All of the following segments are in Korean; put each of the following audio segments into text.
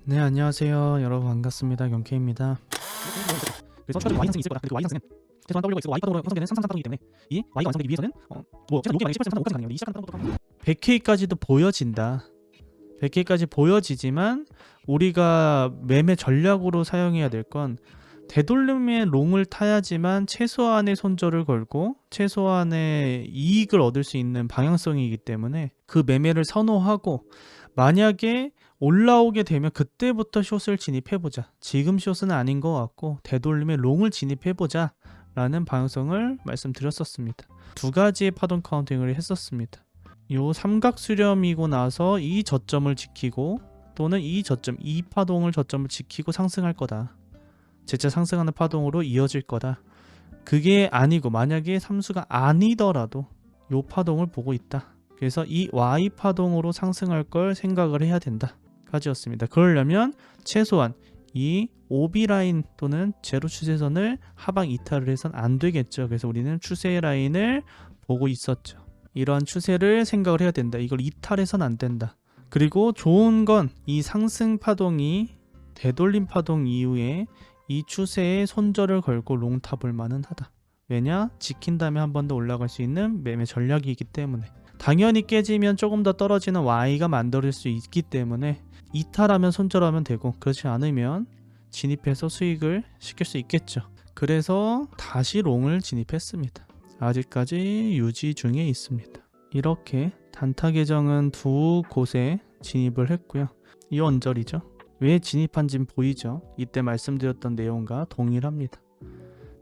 네, 안녕하세요. 여러분 반갑습니다. 경케입니다. 그래서 추가적인 y 상승이 있을 거다. 그리고 y 상승은 최소한 w가 있고 y 파동으로 형성되는 상승 파동이기 때문에 이 y가 완성되기 위해서는 최소한 요게 만약에 18% 이상 5까지 가능해요. 이 시작하는 파동부터 100K까지도 보여진다. 100K까지 보여지지만 우리가 매매 전략으로 사용해야 될 건 되돌림의 롱을 타야지만 최소한의 손절을 걸고 최소한의 이익을 얻을 수 있는 방향성이기 때문에 그 매매를 선호하고, 만약에 올라오게 되면 그때부터 숏을 진입해보자. 지금 숏은 아닌 것 같고 되돌림의 롱을 진입해보자 라는 방향성을 말씀드렸었습니다. 두 가지의 파동 카운팅을 했었습니다. 요 삼각 수렴이고 나서 이 저점을 지키고, 또는 이 저점, 이 파동을 저점을 지키고 상승할 거다. 재차 상승하는 파동으로 이어질 거다. 그게 아니고 만약에 삼수가 아니더라도 요 파동을 보고 있다. 그래서 이 Y 파동으로 상승할 걸 생각을 해야 된다 까지였습니다. 그러려면 최소한 이 OB 라인 또는 제로 추세선을 하방 이탈을 해선 안 되겠죠. 그래서 우리는 추세 라인을 보고 있었죠. 이러한 추세를 생각을 해야 된다. 이걸 이탈해선 안 된다. 그리고 좋은 건 이 상승 파동이 되돌림 파동 이후에 이 추세에 손절을 걸고 롱 타볼 만은 하다. 왜냐? 지킨 다음에 한 번 더 올라갈 수 있는 매매 전략이기 때문에. 당연히 깨지면 조금 더 떨어지는 Y가 만들어질 수 있기 때문에 이탈하면 손절하면 되고, 그렇지 않으면 진입해서 수익을 시킬 수 있겠죠. 그래서 다시 롱을 진입했습니다. 아직까지 유지 중에 있습니다. 이렇게 단타 계정은 두 곳에 진입을 했고요. 이 언저리죠. 왜 진입한지는 보이죠. 이때 말씀드렸던 내용과 동일합니다.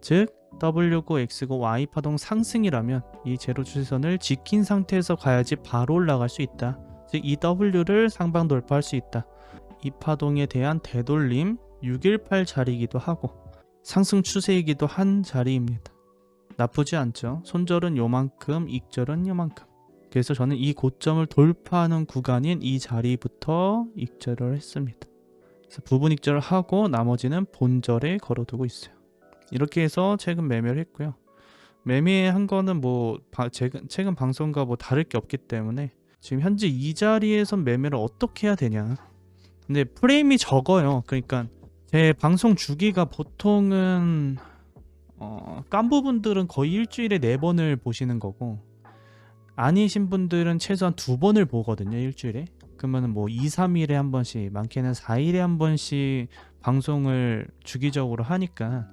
즉 W고 X고 Y 파동 상승이라면 이 제로 추세선을 지킨 상태에서 가야지 바로 올라갈 수 있다. 즉 이 W를 상방 돌파할 수 있다. 이 파동에 대한 되돌림 618 자리이기도 하고 상승 추세이기도 한 자리입니다. 나쁘지 않죠. 손절은 요만큼, 익절은 요만큼. 그래서 저는 이 고점을 돌파하는 구간인 이 자리부터 익절을 했습니다. 그래서 부분 익절을 하고 나머지는 본절에 걸어두고 있어요. 이렇게 해서 최근 매매를 했고요. 매매한 거는 뭐 최근 방송과 뭐 다를 게 없기 때문에 지금 현재 이 자리에서 매매를 어떻게 해야 되냐. 근데 프레임이 적어요. 그러니까 제 방송 주기가 보통은 깐부분들은 거의 일주일에 4번을 보시는 거고, 아니신 분들은 최소한 2번을 보거든요. 일주일에. 그러면 뭐 2, 3일에 한 번씩, 많게는 4일에 한 번씩 방송을 주기적으로 하니까,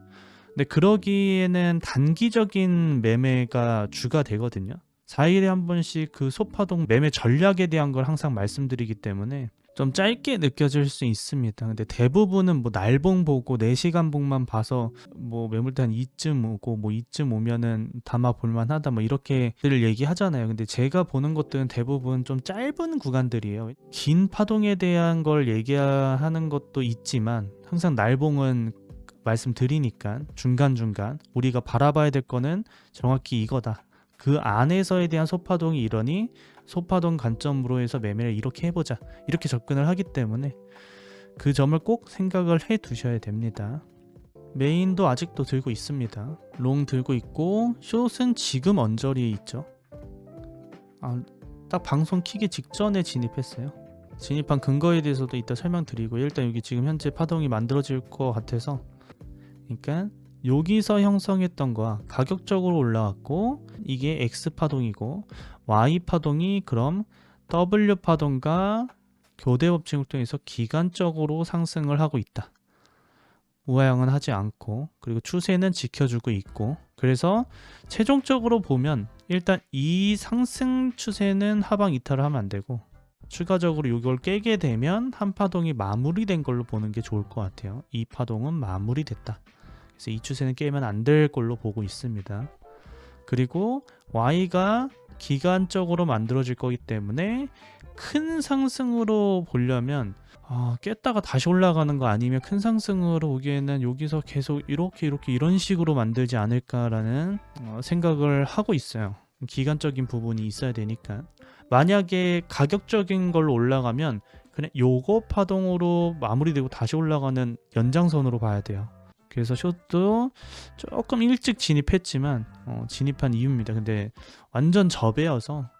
근데 그러기에는 단기적인 매매가 주가 되거든요. 4일에 한 번씩 그 소파동 매매 전략에 대한 걸 항상 말씀드리기 때문에 좀 짧게 느껴질 수 있습니다. 근데 대부분은 뭐 날봉 보고 4시간 봉만 봐서 뭐 매물대 한 이쯤 오고 뭐 이쯤 오면은 담아 볼만하다 뭐 이렇게들 얘기하잖아요. 근데 제가 보는 것들은 대부분 좀 짧은 구간들이에요. 긴 파동에 대한 걸 얘기하는 것도 있지만 항상 날봉은 말씀드리니까 중간중간 우리가 바라봐야 될 거는 정확히 이거다. 그 안에서에 대한 소파동이 이러니 소파동 관점으로 해서 매매를 이렇게 해보자. 이렇게 접근을 하기 때문에 그 점을 꼭 생각을 해 두셔야 됩니다. 메인도 아직도 들고 있습니다. 롱 들고 있고 숏은 지금 언저리에 있죠. 딱 방송 키기 직전에 진입했어요. 진입한 근거에 대해서도 이따 설명드리고, 일단 여기 지금 현재 파동이 만들어질 것 같아서, 그러니까 여기서 형성했던 거와 가격적으로 올라왔고 이게 X 파동이고, Y 파동이 그럼 W 파동과 교대 법칙을 통해서 기간적으로 상승을 하고 있다. 우하향은 하지 않고, 그리고 추세는 지켜주고 있고, 그래서 최종적으로 보면 일단 이 상승 추세는 하방 이탈을 하면 안 되고, 추가적으로 이걸 깨게 되면 한 파동이 마무리된 걸로 보는 게 좋을 것 같아요. 이 파동은 마무리됐다. 그래서 이 추세는 깨면 안 될 걸로 보고 있습니다. 그리고 Y가 기간적으로 만들어질 거기 때문에 큰 상승으로 보려면 깼다가 다시 올라가는 거 아니면 큰 상승으로 오기에는 여기서 계속 이렇게 이런 식으로 만들지 않을까라는 생각을 하고 있어요. 기간적인 부분이 있어야 되니까. 만약에 가격적인 걸로 올라가면 그냥 요거 파동으로 마무리되고 다시 올라가는 연장선으로 봐야 돼요. 그래서 숏도 조금 일찍 진입했지만 진입한 이유입니다. 근데 완전 저배여서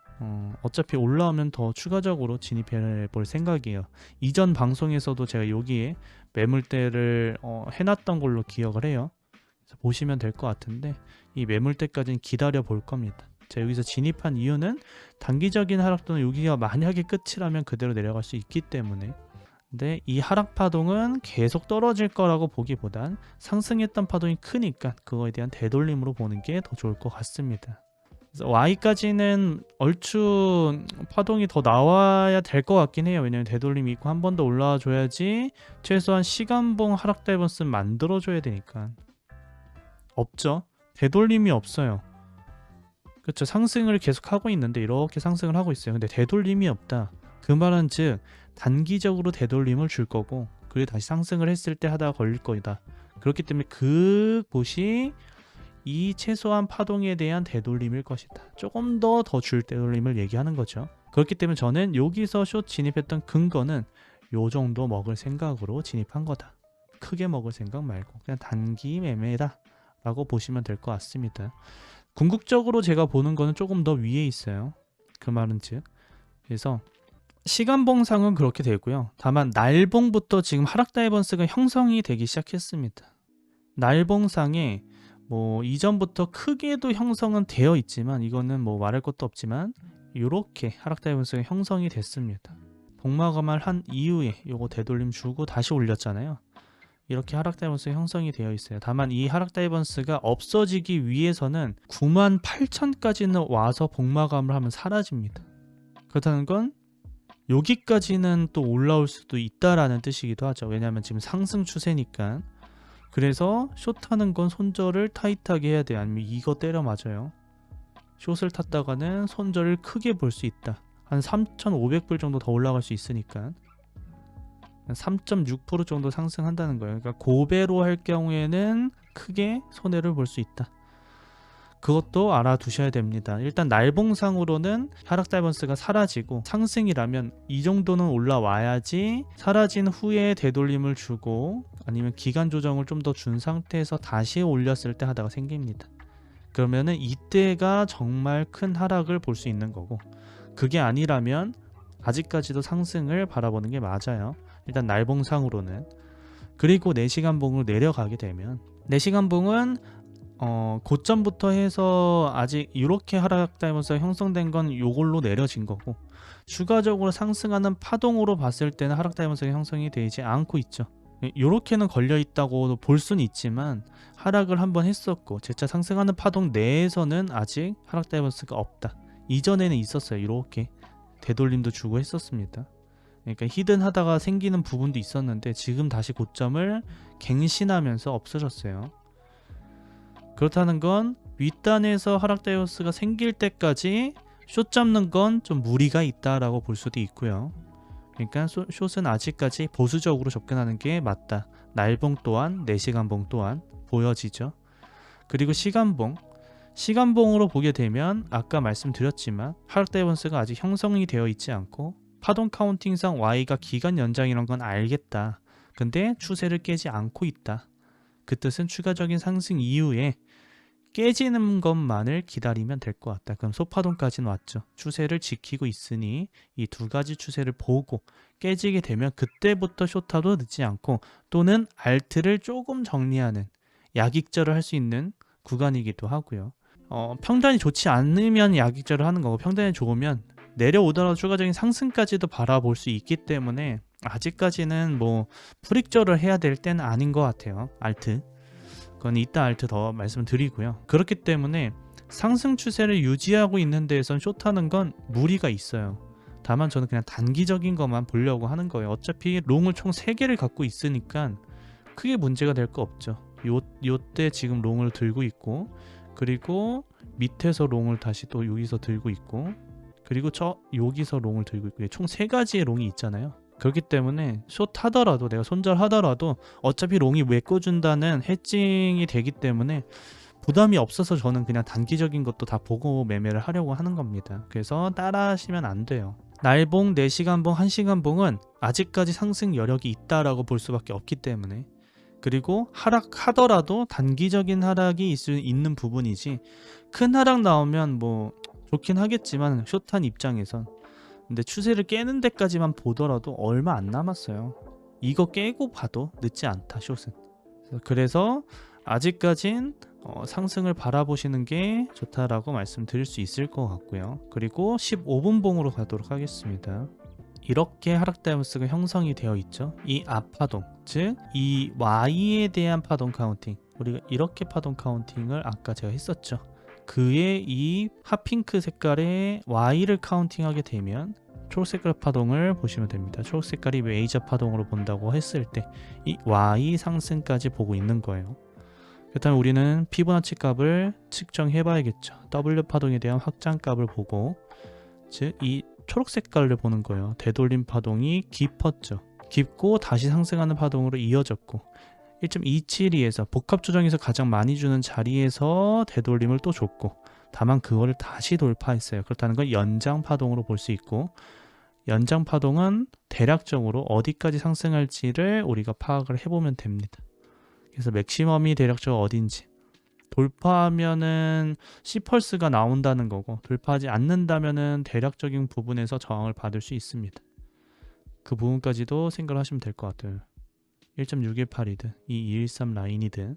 어차피 올라오면 더 추가적으로 진입해 볼 생각이에요. 이전 방송에서도 제가 여기에 매물대를 해놨던 걸로 기억을 해요. 그래서 보시면 될 것 같은데 이 매물대까지는 기다려 볼 겁니다. 제가 여기서 진입한 이유는 단기적인 하락 또는 여기가 만약에 끝이라면 그대로 내려갈 수 있기 때문에. 근데 이 하락 파동은 계속 떨어질 거라고 보기보단 상승했던 파동이 크니까 그거에 대한 되돌림으로 보는 게 더 좋을 것 같습니다. 그래서 Y까지는 얼추 파동이 더 나와야 될 것 같긴 해요. 왜냐면 되돌림이 있고 한 번 더 올라와 줘야지 최소한 시간봉 하락 다이버스는 만들어 줘야 되니까. 없죠. 되돌림이 없어요. 그렇죠. 상승을 계속 하고 있는데 이렇게 상승을 하고 있어요. 근데 되돌림이 없다. 그 말은 즉 단기적으로 되돌림을 줄 거고 그리고 다시 상승을 했을 때 하다가 걸릴 거다. 그렇기 때문에 그곳이 이 최소한 파동에 대한 되돌림일 것이다. 조금 더 줄 되돌림을 얘기하는 거죠. 그렇기 때문에 저는 여기서 숏 진입했던 근거는 요 정도 먹을 생각으로 진입한 거다. 크게 먹을 생각 말고 그냥 단기 매매다 라고 보시면 될 것 같습니다. 궁극적으로 제가 보는 거는 조금 더 위에 있어요. 그 말은 즉 그래서 시간봉상은 그렇게 되고요. 다만 날봉부터 지금 하락 다이버스가 형성이 되기 시작했습니다. 날봉상에 뭐 이전부터 크게도 형성은 되어 있지만 이거는 뭐 말할 것도 없지만 이렇게 하락 다이버스가 형성이 됐습니다. 복마감을 한 이후에 요거 되돌림 주고 다시 올렸잖아요. 이렇게 하락 다이버스가 형성이 되어 있어요. 다만 이 하락 다이버스가 없어지기 위해서는 98,000까지는 와서 복마감을 하면 사라집니다. 그렇다는 건 여기까지는 또 올라올 수도 있다라는 뜻이기도 하죠. 왜냐하면 지금 상승 추세니까. 그래서 숏하는 건 손절을 타이트하게 해야 돼요. 아니면 이거 때려 맞아요. 숏을 탔다가는 손절을 크게 볼 수 있다. 한 3,500불 정도 더 올라갈 수 있으니까 3.6% 정도 상승한다는 거예요. 그러니까 고배로 할 경우에는 크게 손해를 볼 수 있다. 그것도 알아두셔야 됩니다. 일단 날봉상으로는 하락 다이버스가 사라지고 상승이라면 이 정도는 올라와야지 사라진 후에 되돌림을 주고 아니면 기간 조정을 좀 더 준 상태에서 다시 올렸을 때 하다가 생깁니다. 그러면은 이때가 정말 큰 하락을 볼 수 있는 거고 그게 아니라면 아직까지도 상승을 바라보는 게 맞아요. 일단 날봉상으로는. 그리고 4시간봉으로 내려가게 되면 4시간봉은 고점부터 해서 아직 이렇게 하락 다이버스가 형성된 건 요걸로 내려진 거고 추가적으로 상승하는 파동으로 봤을 때는 하락 다이버스가 형성이 되지 않고 있죠. 요렇게는 걸려 있다고 볼 수는 있지만 하락을 한번 했었고 재차 상승하는 파동 내에서는 아직 하락 다이버스가 없다. 이전에는 있었어요. 이렇게 되돌림도 주고 했었습니다. 그러니까 히든 하다가 생기는 부분도 있었는데 지금 다시 고점을 갱신하면서 없어졌어요. 그렇다는 건 윗단에서 하락 다이버스가 생길 때까지 숏 잡는 건 좀 무리가 있다라고 볼 수도 있고요. 그러니까 숏은 아직까지 보수적으로 접근하는 게 맞다. 날봉 또한 4시간봉 또한 보여지죠. 그리고 시간봉으로 보게 되면 아까 말씀드렸지만 하락 다이버스가 아직 형성이 되어 있지 않고 파동 카운팅상 Y가 기간 연장이란 건 알겠다. 근데 추세를 깨지 않고 있다. 그 뜻은 추가적인 상승 이후에 깨지는 것만을 기다리면 될 것 같다. 그럼 소파동까지는 왔죠. 추세를 지키고 있으니 이 두 가지 추세를 보고 깨지게 되면 그때부터 숏타도 늦지 않고 또는 알트를 조금 정리하는 약익절을 할 수 있는 구간이기도 하고요. 평단이 좋지 않으면 약익절을 하는 거고 평단이 좋으면 내려오더라도 추가적인 상승까지도 바라볼 수 있기 때문에 아직까지는 뭐 프릭절을 해야 될 때는 아닌 것 같아요. 알트. 그건 이따 알트 더 말씀드리고요. 그렇기 때문에 상승 추세를 유지하고 있는 데에선 숏하는 건 무리가 있어요. 다만 저는 그냥 단기적인 것만 보려고 하는 거예요. 어차피 롱을 총 3개를 갖고 있으니까 크게 문제가 될 거 없죠. 요때 지금 롱을 들고 있고 그리고 밑에서 롱을 다시 또 여기서 들고 있고 그리고 여기서 롱을 들고 있고 총 3가지의 롱이 있잖아요. 그렇기 때문에 숏 하더라도 내가 손절하더라도 어차피 롱이 메꿔준다는 해칭이 되기 때문에 부담이 없어서 저는 그냥 단기적인 것도 다 보고 매매를 하려고 하는 겁니다. 그래서 따라 하시면 안 돼요. 날봉, 4시간봉, 1시간봉은 아직까지 상승 여력이 있다라고 볼 수밖에 없기 때문에 그리고 하락하더라도 단기적인 하락이 있는 부분이지 큰 하락 나오면 뭐 좋긴 하겠지만 숏한 입장에선. 근데 추세를 깨는 데까지만 보더라도 얼마 안 남았어요. 이거 깨고 봐도 늦지 않다 숏은. 그래서 아직까진 상승을 바라보시는 게 좋다라고 말씀드릴 수 있을 것 같고요. 그리고 15분 봉으로 가도록 하겠습니다. 이렇게 하락 다이아몬드가 형성이 되어 있죠. 이 앞파동, 즉 이 Y에 대한 파동 카운팅, 우리가 이렇게 파동 카운팅을 아까 제가 했었죠. 그의 이 핫핑크 색깔의 Y를 카운팅하게 되면 초록색깔 파동을 보시면 됩니다. 초록색깔이 메이저 파동으로 본다고 했을 때 이 Y 상승까지 보고 있는 거예요. 그렇다면 우리는 피보나치 값을 측정해 봐야겠죠. W 파동에 대한 확장 값을 보고, 즉 이 초록색깔을 보는 거예요. 되돌림 파동이 깊었죠. 깊고 다시 상승하는 파동으로 이어졌고 1.272에서 복합 조정에서 가장 많이 주는 자리에서 되돌림을 또 줬고, 다만 그거를 다시 돌파했어요. 그렇다는 건 연장 파동으로 볼 수 있고, 연장 파동은 대략적으로 어디까지 상승할지를 우리가 파악을 해보면 됩니다. 그래서 맥시멈이 대략적으로 어딘지, 돌파하면은 C펄스가 나온다는 거고, 돌파하지 않는다면은 대략적인 부분에서 저항을 받을 수 있습니다. 그 부분까지도 생각을 하시면 될 것 같아요. 1.618이든 이 213 라인이든.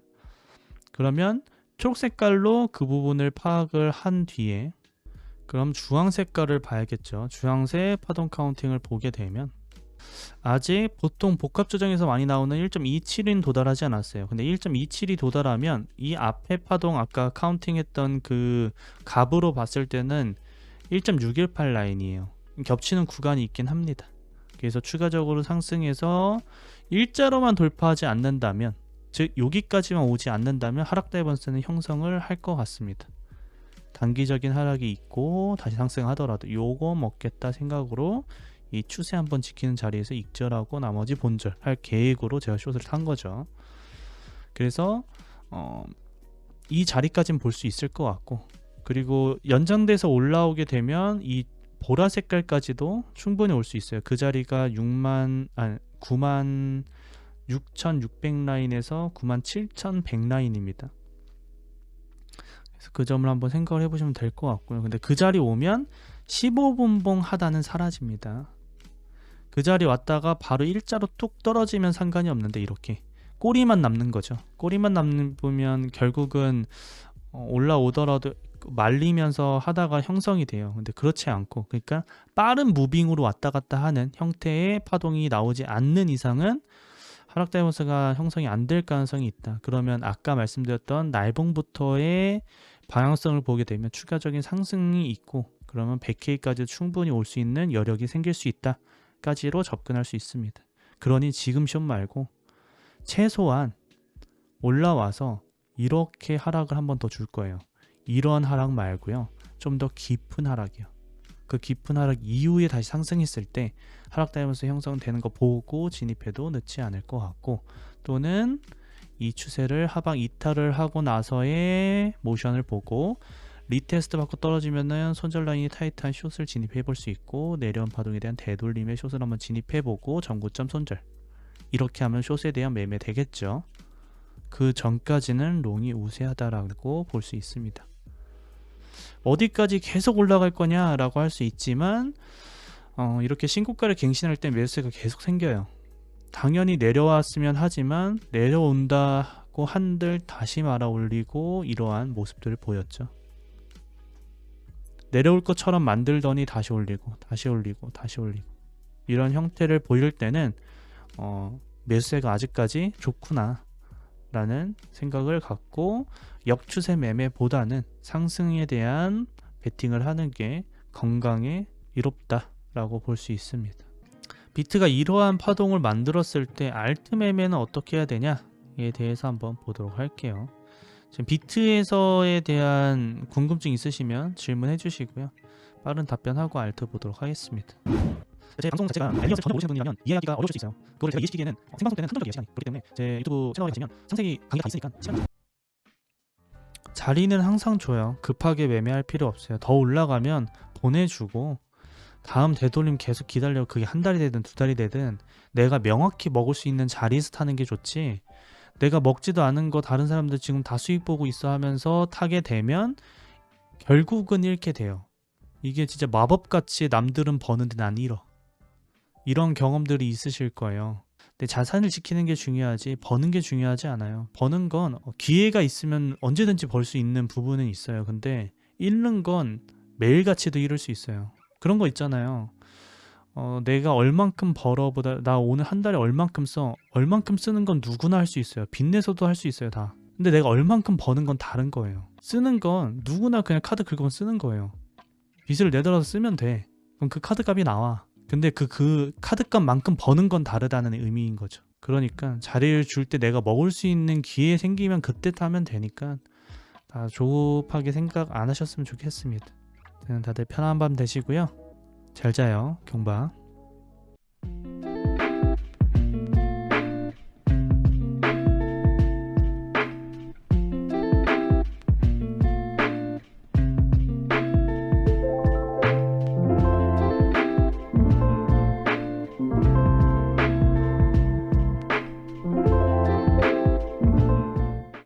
그러면 초록색깔로 그 부분을 파악을 한 뒤에 그럼 주황색깔을 봐야겠죠. 주황색 파동 카운팅을 보게 되면 아직 보통 복합 조정에서 많이 나오는 1.27인 도달하지 않았어요. 근데 1.27이 도달하면 이 앞에 파동 아까 카운팅했던 그 값으로 봤을 때는 1.618 라인이에요. 겹치는 구간이 있긴 합니다. 그래서 추가적으로 상승해서 일자로만 돌파하지 않는다면, 즉 여기까지만 오지 않는다면 하락 다이버스는 형성을 할 것 같습니다. 단기적인 하락이 있고 다시 상승하더라도 요거 먹겠다 생각으로 이 추세 한번 지키는 자리에서 익절하고 나머지 본절 할 계획으로 제가 숏을 탄 거죠. 그래서 이 자리까지는 볼 수 있을 것 같고, 그리고 연장돼서 올라오게 되면 이 보라 색깔까지도 충분히 올 수 있어요. 그 자리가 96,600 라인에서 97,100 라인입니다. 그래서 그 점을 한번 생각을 해보시면 될 것 같고요. 근데 그 자리 오면 15분봉 하단은 사라집니다. 그 자리 왔다가 바로 일자로 뚝 떨어지면 상관이 없는데 이렇게 꼬리만 남는 거죠. 꼬리만 남으면 결국은 올라오더라도 말리면서 하다가 형성이 돼요. 근데 그렇지 않고, 그러니까 빠른 무빙으로 왔다 갔다 하는 형태의 파동이 나오지 않는 이상은 하락 다이버스가 형성이 안 될 가능성이 있다. 그러면 아까 말씀드렸던 날봉부터의 방향성을 보게 되면 추가적인 상승이 있고, 그러면 100K까지 충분히 올 수 있는 여력이 생길 수 있다 까지로 접근할 수 있습니다. 그러니 지금 숏 말고 최소한 올라와서 이렇게 하락을 한 번 더 줄 거예요. 이런 하락 말고요, 좀 더 깊은 하락이요. 그 깊은 하락 이후에 다시 상승했을 때 하락 다이버스 형성되는 거 보고 진입해도 늦지 않을 것 같고, 또는 이 추세를 하방 이탈을 하고 나서의 모션을 보고 리테스트 받고 떨어지면은 손절 라인이 타이트한 숏을 진입해 볼 수 있고, 내려온 파동에 대한 되돌림의 숏을 한번 진입해 보고 전고점 손절, 이렇게 하면 숏에 대한 매매 되겠죠. 그 전까지는 롱이 우세하다라고 볼 수 있습니다. 어디까지 계속 올라갈 거냐라고 할 수 있지만 이렇게 신고가를 갱신할 때 매수세가 계속 생겨요. 당연히 내려왔으면 하지만 내려온다고 한들 다시 말아 올리고 이러한 모습들을 보였죠. 내려올 것처럼 만들더니 다시 올리고 다시 올리고 다시 올리고, 이런 형태를 보일 때는 매수세가 아직까지 좋구나 라는 생각을 갖고 역추세 매매보다는 상승에 대한 베팅을 하는 게 건강에 이롭다 라고 볼 수 있습니다. 비트가 이러한 파동을 만들었을 때 알트 매매는 어떻게 해야 되냐에 대해서 한번 보도록 할게요. 지금 비트에서에 대한 궁금증 있으시면 질문해 주시고요. 빠른 답변하고 알트 보도록 하겠습니다. 제 방송 자체가 알리엇을 전혀 모르시는 분이라면 이해하기가 어려울 수도 있어요. 그걸 제가 이해시키기에는 생방송 때는 한정적이에요, 시간이. 그렇기 때문에 제 유튜브 채널에 가시면 상세히 강의가 다 있으니까 시간이. 자리는 항상 줘요. 급하게 매매할 필요 없어요. 더 올라가면 보내주고 다음 되돌림 계속 기다려. 그게 한 달이 되든 두 달이 되든 내가 명확히 먹을 수 있는 자리에서 타는 게 좋지, 내가 먹지도 않은 거 다른 사람들 지금 다 수익 보고 있어 하면서 타게 되면 결국은 잃게 돼요. 이게 진짜 마법같이 남들은 버는데 난 잃어. 이런 경험들이 있으실 거예요. 근데 자산을 지키는 게 중요하지 버는 게 중요하지 않아요. 버는 건 기회가 있으면 언제든지 벌 수 있는 부분은 있어요. 근데 잃는 건 매일같이도 잃을 수 있어요. 그런 거 있잖아요. 내가 얼만큼 벌어보다 나 오늘 한 달에 얼만큼 써. 얼만큼 쓰는 건 누구나 할 수 있어요. 빚내서도 할 수 있어요, 다. 근데 내가 얼만큼 버는 건 다른 거예요. 쓰는 건 누구나 그냥 카드 긁으면 쓰는 거예요. 빚을 내더라도 쓰면 돼. 그럼 그 카드 값이 나와. 근데 그 카드 값만큼 버는 건 다르다는 의미인 거죠. 그러니까 자리를 줄 때 내가 먹을 수 있는 기회 생기면 그때 타면 되니까 다 조급하게 생각 안 하셨으면 좋겠습니다. 다들 편한 밤 되시고요. 잘 자요, 경바.